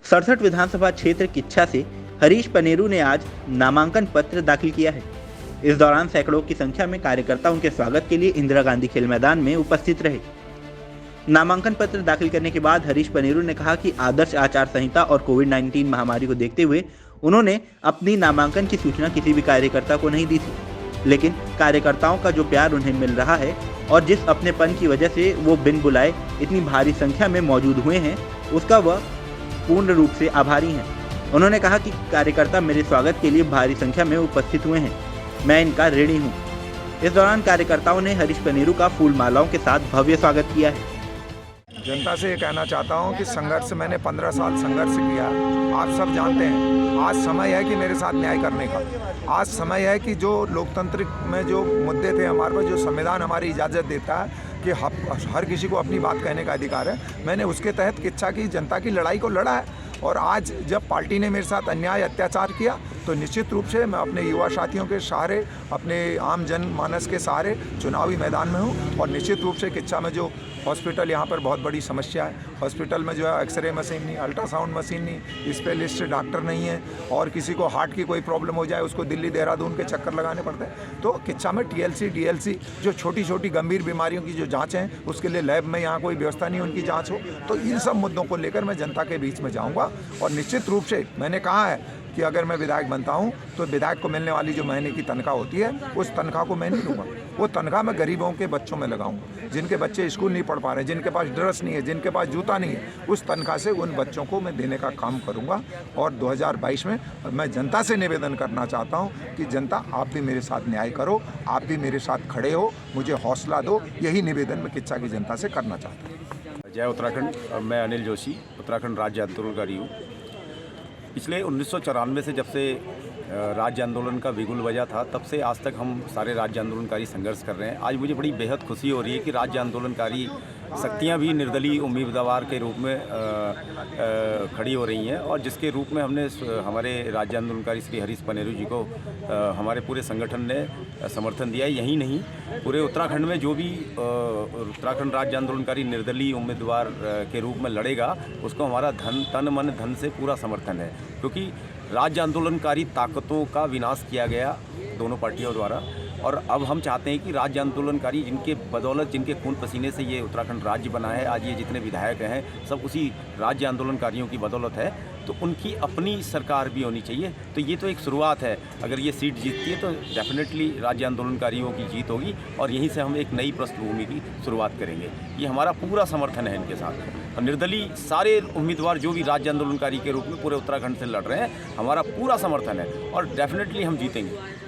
67 विधानसभा क्षेत्र किच्छा से हरीश पनेरू ने आज नामांकन पत्र दाखिल किया है। इस दौरान सैकड़ों की संख्या में कार्यकर्ता उनके स्वागत के लिए इंदिरा गांधी खेल मैदान में उपस्थित रहे। नामांकन पत्र दाखिल करने के बाद हरीश पनेरू ने कहा कि आदर्श आचार संहिता और कोविड-19 महामारी को देखते हुए उन्होंने अपनी नामांकन की सूचना किसी भी कार्यकर्ता को नहीं दी थी, लेकिन कार्यकर्ताओं का जो प्यार उन्हें मिल रहा है और जिस अपनेपन की वजह से वो बिन बुलाए इतनी भारी संख्या में मौजूद हुए हैं, उसका वह पूर्ण रूप से आभारी हैं। उन्होंने कहा कि कार्यकर्ता मेरे स्वागत के लिए भारी संख्या में उपस्थित हुए हैं, मैं इनका ऋणी हूँ। इस दौरान कार्यकर्ताओं ने हरीश पनेरू का फूल मालाओं के साथ भव्य स्वागत किया है। जनता से ये कहना चाहता हूँ कि संघर्ष मैंने 15 साल संघर्ष किया। आप सब जानते हैं आज समय है कि मेरे साथ न्याय करने का। आज समय है कि जो लोकतंत्र में जो मुद्दे थे हमारे पास, जो संविधान हमारी इजाज़त देता है कि हर किसी को अपनी बात कहने का अधिकार है, मैंने उसके तहत किच्छा की जनता की लड़ाई को लड़ा है। और आज जब पार्टी ने मेरे साथ अन्याय अत्याचार किया तो निश्चित रूप से मैं अपने युवा साथियों के सहारे, अपने आम जनमानस के सहारे चुनावी मैदान में हूँ। और निश्चित रूप से किच्छा में जो हॉस्पिटल यहाँ पर बहुत बड़ी समस्या है, हॉस्पिटल में जो है एक्सरे मशीन नहीं, अल्ट्रासाउंड मशीन नहीं, स्पेशलिस्ट डॉक्टर नहीं है, और किसी को हार्ट की कोई प्रॉब्लम हो जाए उसको दिल्ली देहरादून के चक्कर लगाने पड़ते हैं। तो किच्छा में TLC DLC जो छोटी छोटी गंभीर बीमारियों की जो जाँच हैं उसके लिए लैब में यहाँ कोई व्यवस्था नहीं उनकी जाँच हो। तो इन सब मुद्दों को लेकर मैं जनता के बीच में जाऊँगा। और निश्चित रूप से मैंने कहा है कि अगर मैं विधायक बनता हूं तो विधायक को मिलने वाली जो महीने की तनख्वाह होती है उस तनख्वाह को मैं नहीं लूँगा, वो तनख्वाह मैं गरीबों के बच्चों में लगाऊंगा, जिनके बच्चे स्कूल नहीं पढ़ पा रहे, जिनके पास ड्रेस नहीं है, जिनके पास जूता नहीं है, उस तनख्वाह से उन बच्चों को मैं देने का काम करूँगा। और 2022 में मैं जनता से निवेदन करना चाहता हूँ कि जनता आप भी मेरे साथ न्याय करो, आप भी मेरे साथ खड़े हो, मुझे हौसला दो। यही निवेदन मैं किच्छा की जनता से करना चाहता हूँ। जय उत्तराखंड। मैं अनिल जोशी, उत्तराखंड राज्य आंदोलनकारी हूँ। पिछले 1994 से जब से राज्य आंदोलन का बिगुल बजा था तब से आज तक हम सारे राज्य आंदोलनकारी संघर्ष कर रहे हैं। आज मुझे बड़ी बेहद खुशी हो रही है कि राज्य आंदोलनकारी शक्तियाँ भी निर्दलीय उम्मीदवार के रूप में खड़ी हो रही हैं, और जिसके रूप में हमने हमारे राज्य आंदोलनकारी श्री हरीश पनेरू जी को हमारे पूरे संगठन ने समर्थन दिया है। यही नहीं, पूरे उत्तराखंड में जो भी उत्तराखंड राज्य आंदोलनकारी निर्दलीय उम्मीदवार के रूप में लड़ेगा उसको हमारा तन मन धन से पूरा समर्थन है, क्योंकि राज्य आंदोलनकारी ताकतों का विनाश किया गया दोनों पार्टियों द्वारा। और अब हम चाहते हैं कि राज्य आंदोलनकारी जिनके बदौलत, जिनके खून पसीने से ये उत्तराखंड राज्य बना है, आज ये जितने विधायक हैं सब उसी राज्य आंदोलनकारियों की बदौलत है, तो उनकी अपनी सरकार भी होनी चाहिए। तो ये तो एक शुरुआत है। अगर ये सीट जीतती है तो डेफिनेटली राज्य आंदोलनकारियों की जीत होगी और यहीं से हम एक नई पृष्ठभूमि की शुरुआत करेंगे। ये हमारा पूरा समर्थन है इनके साथ। और निर्दलीय सारे उम्मीदवार जो भी राज्य आंदोलनकारी के रूप में पूरे उत्तराखंड से लड़ रहे हैं, हमारा पूरा समर्थन है और डेफिनेटली हम जीतेंगे।